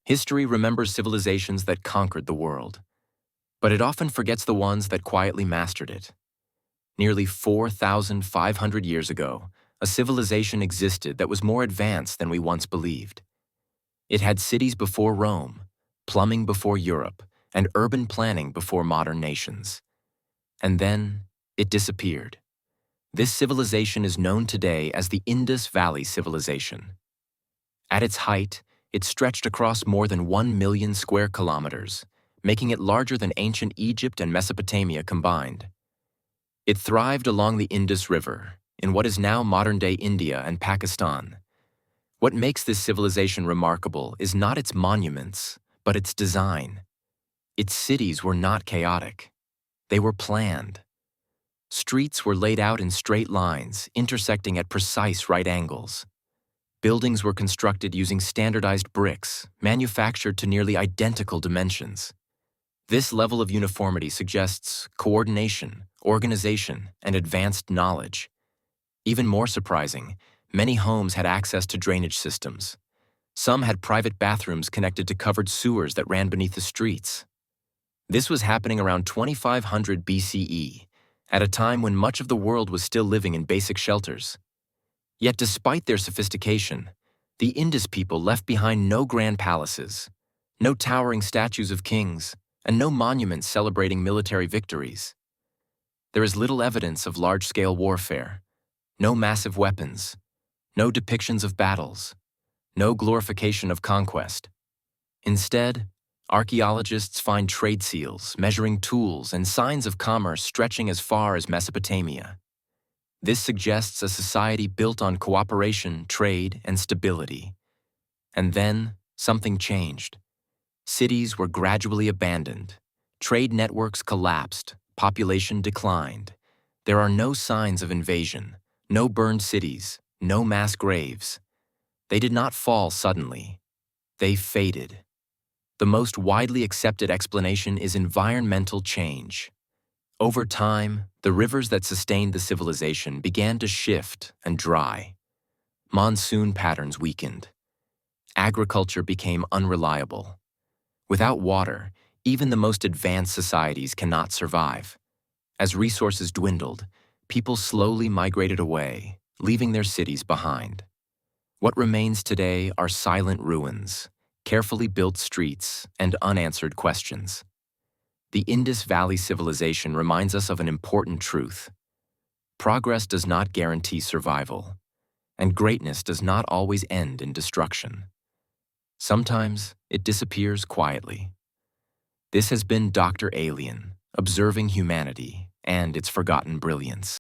History remembers civilizations that conquered the world, but it often forgets the ones that quietly mastered it. Nearly 4,500 years ago, a civilization existed that was more advanced than we once believed. It had cities before Rome, plumbing before Europe, and urban planning before modern nations. And then, it disappeared. This civilization is known today as the Indus Valley Civilization. At its height, it stretched across more than 1 million square kilometers, making it larger than ancient Egypt and Mesopotamia combined. It thrived along the Indus River, in what is now modern-day India and Pakistan. What makes this civilization remarkable is not its monuments, but its design. Its cities were not chaotic. They were planned. Streets were laid out in straight lines, intersecting at precise right angles. Buildings were constructed using standardized bricks, manufactured to nearly identical dimensions. This level of uniformity suggests coordination, organization, and advanced knowledge. Even more surprising, many homes had access to drainage systems. Some had private bathrooms connected to covered sewers that ran beneath the streets. This was happening around 2500 BCE, at a time when much of the world was still living in basic shelters. Yet despite their sophistication, the Indus people left behind no grand palaces, no towering statues of kings, and no monuments celebrating military victories. There is little evidence of large-scale warfare, no massive weapons, no depictions of battles, no glorification of conquest. Instead, archaeologists find trade seals, measuring tools, and signs of commerce stretching as far as Mesopotamia. This suggests a society built on cooperation, trade, and stability. And then, something changed. Cities were gradually abandoned. Trade networks collapsed. Population declined. There are no signs of invasion, no burned cities, no mass graves. They did not fall suddenly. They faded. The most widely accepted explanation is environmental change. Over time, the rivers that sustained the civilization began to shift and dry. Monsoon patterns weakened. Agriculture became unreliable. Without water, even the most advanced societies cannot survive. As resources dwindled, people slowly migrated away, leaving their cities behind. What remains today are silent ruins, carefully built streets, and unanswered questions. The Indus Valley Civilization reminds us of an important truth. Progress does not guarantee survival, and greatness does not always end in destruction. Sometimes it disappears quietly. This has been Dr. Alien, observing humanity and its forgotten brilliance.